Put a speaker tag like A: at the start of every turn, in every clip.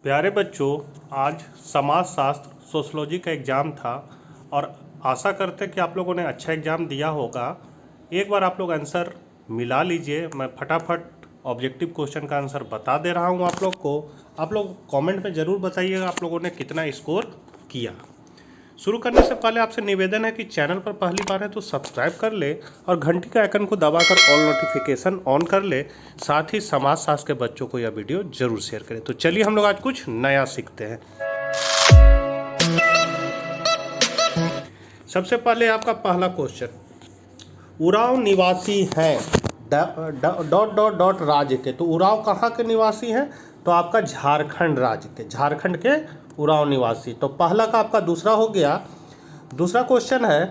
A: प्यारे बच्चों, आज समाज शास्त्र सोशलॉजी का एग्ज़ाम था और आशा करते हैं कि आप लोगों ने अच्छा एग्ज़ाम दिया होगा। एक बार आप लोग आंसर मिला लीजिए। मैं फटाफट ऑब्जेक्टिव क्वेश्चन का आंसर बता दे रहा हूं आप लोग को। आप लोग कमेंट में ज़रूर बताइएगा आप लोगों ने कितना स्कोर किया। शुरू करने से पहले आपसे निवेदन है कि चैनल पर पहली बार है तो सब्सक्राइब कर ले और घंटी का आइकन को दबाकर ऑल नोटिफिकेशन ऑन कर ले। साथ ही समाज शास्त्र के बच्चों को यह वीडियो जरूर शेयर करें। तो चलिए हम लोग आज कुछ नया सीखते हैं। सबसे पहले आपका पहला क्वेश्चन, उरांव निवासी हैं डॉट डॉट डॉट राज्य के। तो उरांव कहाँ के निवासी हैं? तो आपका झारखंड राज्य के, झारखंड के उरांव निवासी। तो पहला का आपका दूसरा हो गया। दूसरा क्वेश्चन है,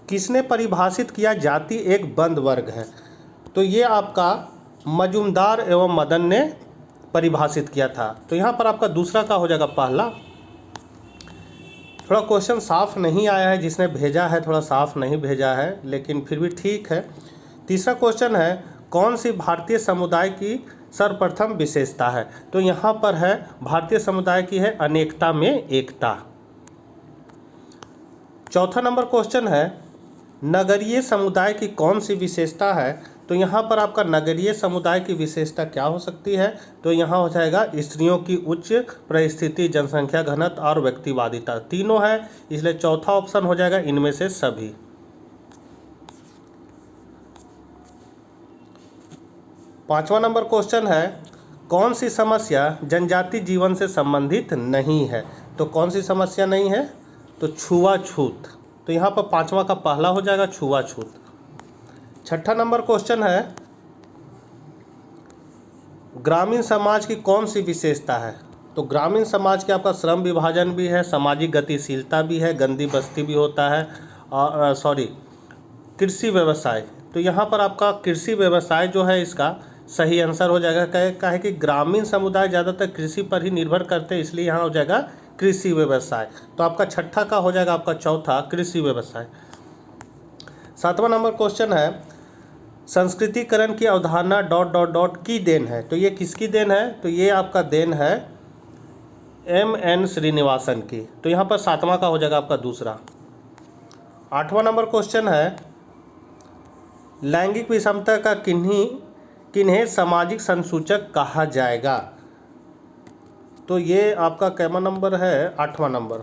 A: किसने परिभाषित किया जाति एक बंद वर्ग है? तो ये आपका मजुमदार एवं मदन ने परिभाषित किया था। तो यहाँ पर आपका दूसरा का हो जाएगा पहला। थोड़ा क्वेश्चन साफ नहीं आया है, जिसने भेजा है थोड़ा साफ नहीं भेजा है, लेकिन फिर भी ठीक है। तीसरा क्वेश्चन है, कौन सी भारतीय समुदाय की सर्वप्रथम विशेषता है? तो यहाँ पर है भारतीय समुदाय की है अनेकता में एकता। चौथा नंबर क्वेश्चन है, नगरीय समुदाय की कौन सी विशेषता है? तो यहाँ पर आपका नगरीय समुदाय की विशेषता क्या हो सकती है? तो यहाँ हो जाएगा स्त्रियों की उच्च परिस्थिति, जनसंख्या घनत्व और व्यक्तिवादिता। तीनों है, इसलिए चौथा ऑप्शन हो जाएगा इनमें से सभी। पांचवा नंबर क्वेश्चन है, कौन सी समस्या जनजाति जीवन से संबंधित नहीं है? तो कौन सी समस्या नहीं है? तो छुआछूत। तो यहाँ पर पांचवा का पहला हो जाएगा छुआछूत। छठा नंबर क्वेश्चन है, ग्रामीण समाज की कौन सी विशेषता है? तो ग्रामीण समाज के आपका श्रम विभाजन भी है, सामाजिक गतिशीलता भी है, गंदी बस्ती भी होता है और कृषि व्यवसाय। तो यहाँ पर आपका कृषि व्यवसाय जो है इसका सही आंसर हो जाएगा। क्या है कि ग्रामीण समुदाय ज़्यादातर कृषि पर ही निर्भर करते हैं, इसलिए यहाँ हो जाएगा कृषि व्यवसाय। तो आपका छठा का हो जाएगा आपका चौथा कृषि व्यवसाय। सातवां नंबर क्वेश्चन है, संस्कृतिकरण की अवधारणा डॉट डॉट डॉट की देन है। तो ये किसकी देन है? तो ये आपका देन है M.N. श्रीनिवासन की। तो यहाँ पर सातवां का हो जाएगा आपका दूसरा। आठवां नंबर क्वेश्चन है, लैंगिक विषमता का किन्हें सामाजिक संसूचक कहा जाएगा? तो ये आपका कैमा नंबर है आठवां नंबर।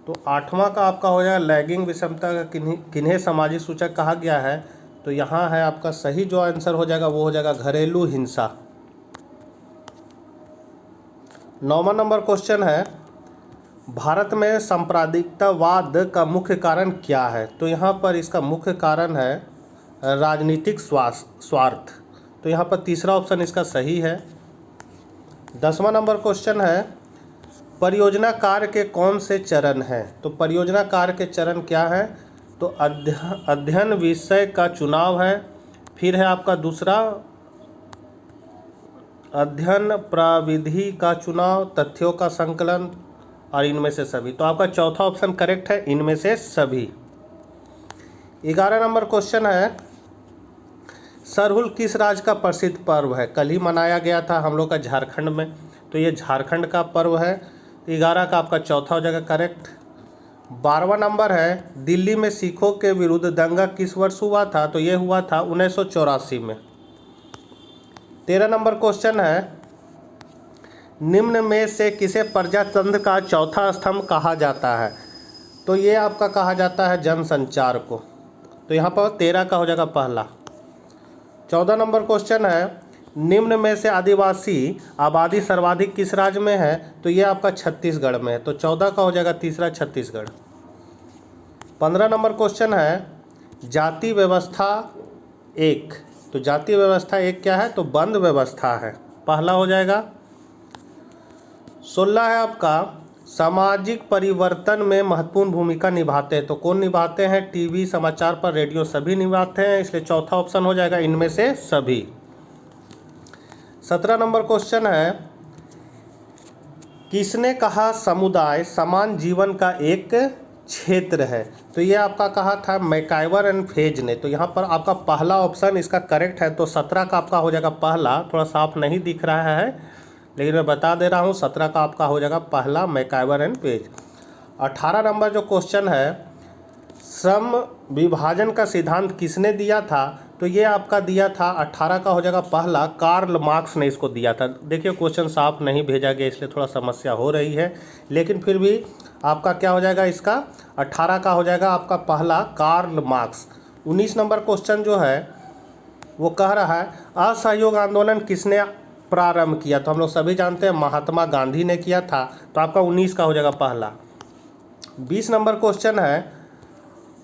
A: तो आठवां का आपका हो जाएगा लैंगिक विषमता का किन्हें सामाजिक सूचक कहा गया है? तो यहाँ है आपका सही जो आंसर हो जाएगा वो हो जाएगा घरेलू हिंसा। नौवां नंबर क्वेश्चन है, भारत में सांप्रदायिकतावाद का मुख्य कारण क्या है? तो यहाँ पर इसका मुख्य कारण है राजनीतिक स्वार्थ। तो यहाँ पर तीसरा ऑप्शन इसका सही है। 10वां नंबर क्वेश्चन है, परियोजना कार्य के कौन से चरण हैं? तो परियोजना कार्य के चरण क्या है? तो अध्ययन विषय का चुनाव है, फिर है आपका दूसरा अध्ययन प्रविधि का चुनाव, तथ्यों का संकलन और इनमें से सभी। तो आपका चौथा ऑप्शन करेक्ट है, इनमें से सभी। 11 नंबर क्वेश्चन है, सरहुल किस राज्य का प्रसिद्ध पर्व है? कल ही मनाया गया था हम लोग का झारखंड में, तो ये झारखंड का पर्व है। 11 का आपका चौथा हो जाएगा करेक्ट। 12वां नंबर है, दिल्ली में सिखों के विरुद्ध दंगा किस वर्ष हुआ था? तो ये हुआ था 1984 में। 13 नंबर क्वेश्चन है, निम्न में से किसे प्रजातंत्र का चौथा स्तंभ कहा जाता है? तो ये आपका कहा जाता है जनसंचार को। तो यहाँ पर 13 का हो जाएगा पहला। 14 नंबर क्वेश्चन है, निम्न में से आदिवासी आबादी सर्वाधिक किस राज्य में है? तो ये आपका छत्तीसगढ़ में है। तो 14 का हो जाएगा तीसरा छत्तीसगढ़। 15 नंबर क्वेश्चन है, जाति व्यवस्था एक। तो जाति व्यवस्था एक क्या है? तो बंद व्यवस्था है, पहला हो जाएगा। 16 है आपका, सामाजिक परिवर्तन में महत्वपूर्ण भूमिका निभाते हैं। तो कौन निभाते हैं? टीवी, समाचार पर, रेडियो सभी निभाते हैं, इसलिए चौथा ऑप्शन हो जाएगा इनमें से सभी। 17 नंबर क्वेश्चन है, किसने कहा समुदाय समान जीवन का एक क्षेत्र है? तो ये आपका कहा था मैकाइवर एंड फेज ने। तो यहाँ पर आपका पहला ऑप्शन इसका करेक्ट है। तो 17 का आपका हो जाएगा पहला, थोड़ा साफ नहीं दिख रहा है लेकिन मैं बता दे रहा हूँ 17 का आपका हो जाएगा पहला मैकइवर एंड पेज। 18 नंबर जो क्वेश्चन है, श्रम विभाजन का सिद्धांत किसने दिया था? तो ये आपका दिया था 18 का हो जाएगा पहला कार्ल मार्क्स ने इसको दिया था। देखिए क्वेश्चन साफ नहीं भेजा गया इसलिए थोड़ा समस्या हो रही है, लेकिन फिर भी आपका क्या हो जाएगा, इसका 18 का हो जाएगा आपका पहला कार्ल मार्क्स। 19 नंबर क्वेश्चन जो है वो कह रहा है असहयोग आंदोलन किसने प्रारंभ किया? तो हम लोग सभी जानते हैं महात्मा गांधी ने किया था, तो आपका 19 का हो जाएगा पहला। 20 नंबर क्वेश्चन है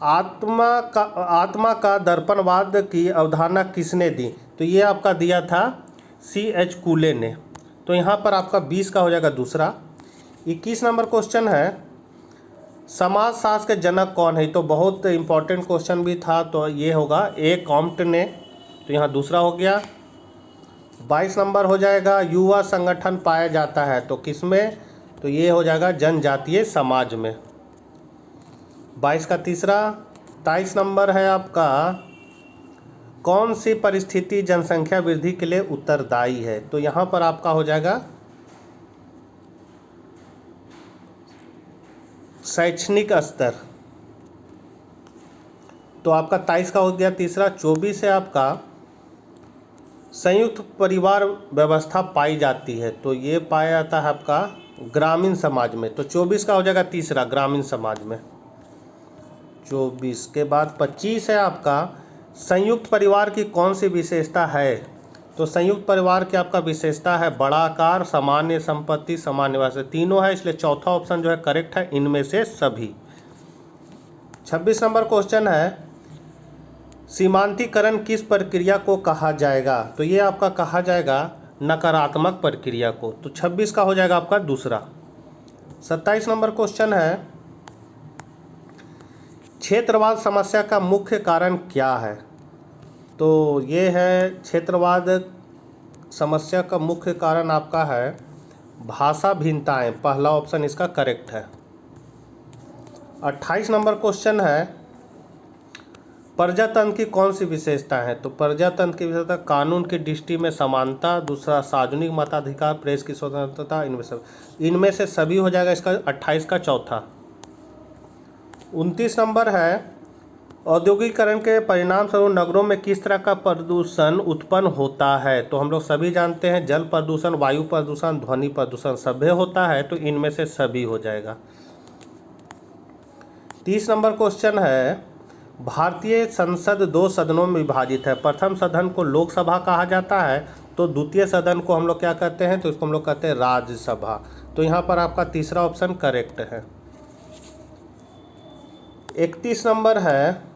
A: आत्मा का दर्पणवाद की अवधारणा किसने दी? तो ये आपका दिया था C.H. कूले ने, तो यहाँ पर आपका 20 का हो जाएगा दूसरा। 21 नंबर क्वेश्चन है समाजशास्त्र के जनक कौन है? तो बहुत इंपॉर्टेंट क्वेश्चन भी था, तो ये होगा ए कॉम्ट ने, तो यहाँ दूसरा हो गया। 22 नंबर हो जाएगा युवा संगठन पाया जाता है तो किसमें? तो ये हो जाएगा जनजातीय समाज में। 22 का तीसरा। 23 नंबर है आपका कौन सी परिस्थिति जनसंख्या वृद्धि के लिए उत्तरदायी है? तो यहाँ पर आपका हो जाएगा शैक्षणिक स्तर, तो आपका 23 का हो गया तीसरा। 24 है आपका संयुक्त परिवार व्यवस्था पाई जाती है, तो ये पाया जाता है आपका ग्रामीण समाज में, तो 24 का हो जाएगा तीसरा ग्रामीण समाज में। 24 के बाद 25 है आपका संयुक्त परिवार की कौन सी विशेषता है? तो संयुक्त परिवार की आपका विशेषता है बड़ा आकार, सामान्य संपत्ति, सामान्य निवास, तीनों है, इसलिए चौथा ऑप्शन जो है करेक्ट है इनमें से सभी। 26 नंबर क्वेश्चन है सीमांतीकरण किस प्रक्रिया को कहा जाएगा? तो ये आपका कहा जाएगा नकारात्मक प्रक्रिया को, तो 26 का हो जाएगा आपका दूसरा। 27 नंबर क्वेश्चन है क्षेत्रवाद समस्या का मुख्य कारण क्या है? तो ये है क्षेत्रवाद समस्या का मुख्य कारण आपका है भाषा भिन्नताएं, पहला ऑप्शन इसका करेक्ट है। 28 नंबर क्वेश्चन है प्रजातंत्र की कौन सी विशेषता है? तो प्रजातंत्र की विशेषता कानून की दृष्टि में समानता, दूसरा सार्वजनिक मताधिकार, प्रेस की स्वतंत्रता, इनमें से सभी हो जाएगा इसका 28 का चौथा। 29 नंबर है औद्योगिकरण के परिणाम स्वरूप नगरों में किस तरह का प्रदूषण उत्पन्न होता है? तो हम लोग सभी जानते हैं जल प्रदूषण, वायु प्रदूषण, ध्वनि प्रदूषण सभ्य होता है, तो इनमें से सभी हो जाएगा। 30 नंबर क्वेश्चन है भारतीय संसद 2 सदनों में विभाजित है, प्रथम सदन को लोकसभा कहा जाता है, तो द्वितीय सदन को हम लोग क्या कहते हैं? तो इसको हम लोग कहते हैं राज्यसभा, तो यहाँ पर आपका तीसरा ऑप्शन करेक्ट है। 31 नंबर है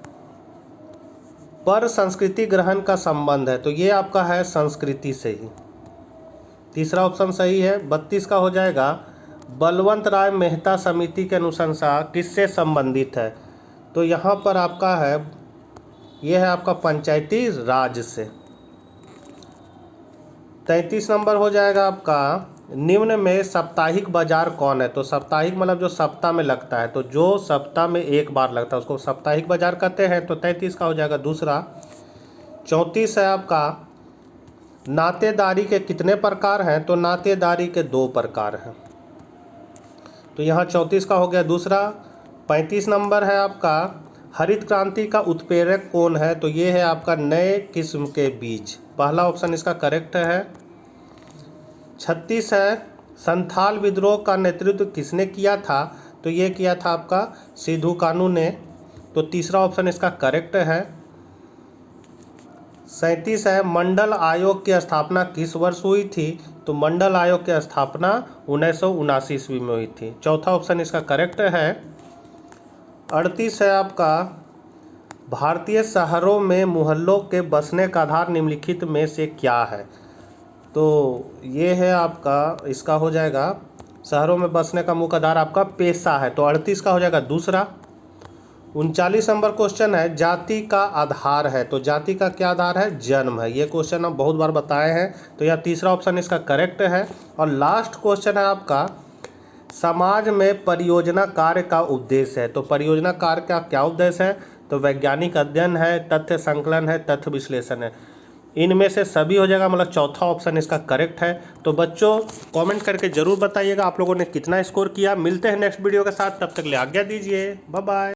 A: पर संस्कृति ग्रहण का संबंध है, तो ये आपका है संस्कृति से ही, तीसरा ऑप्शन सही है। 32 का हो जाएगा बलवंत राय मेहता समिति के अनुशंसा किससे संबंधित है? तो यहाँ पर आपका है ये है आपका पंचायती राज से। 33 नंबर हो जाएगा आपका निम्न में साप्ताहिक बाजार कौन है? तो साप्ताहिक मतलब जो सप्ताह में लगता है, तो जो सप्ताह में एक बार लगता है उसको साप्ताहिक बाजार कहते हैं, तो 33 का हो जाएगा दूसरा। 34 है आपका नातेदारी के कितने प्रकार हैं? तो नातेदारी के 2 प्रकार हैं, तो यहाँ 34 का हो गया दूसरा। 35 नंबर है आपका हरित क्रांति का उत्प्रेरक कौन है? तो ये है आपका नए किस्म के बीज, पहला ऑप्शन इसका करेक्ट है। 36 है संथाल विद्रोह का नेतृत्व किसने किया था? तो ये किया था आपका सिद्धू कानू ने, तो तीसरा ऑप्शन इसका करेक्ट है। 37 है मंडल आयोग की स्थापना किस वर्ष हुई थी? तो मंडल आयोग की स्थापना 1979 ईस्वी में हुई थी, चौथा ऑप्शन इसका करेक्ट है। 38 है आपका भारतीय शहरों में मोहल्लों के बसने का आधार निम्नलिखित में से क्या है? तो ये है आपका इसका हो जाएगा शहरों में बसने का मुख्य आधार आपका पेशा है, तो 38 का हो जाएगा दूसरा। 39 नंबर क्वेश्चन है जाति का आधार है, तो जाति का क्या आधार है? जन्म है, ये क्वेश्चन हम बहुत बार बताए हैं, तो यह तीसरा ऑप्शन इसका करेक्ट है। और लास्ट क्वेश्चन है आपका समाज में परियोजना कार्य का उद्देश्य है, तो परियोजना कार्य का क्या उद्देश्य है? तो वैज्ञानिक अध्ययन है, तथ्य संकलन है, तथ्य विश्लेषण है, इनमें से सभी हो जाएगा, मतलब चौथा ऑप्शन इसका करेक्ट है। तो बच्चों कमेंट करके ज़रूर बताइएगा आप लोगों ने कितना स्कोर किया। मिलते हैं नेक्स्ट वीडियो के साथ, तब तक के लिए आज्ञा दीजिए, बाय बाय।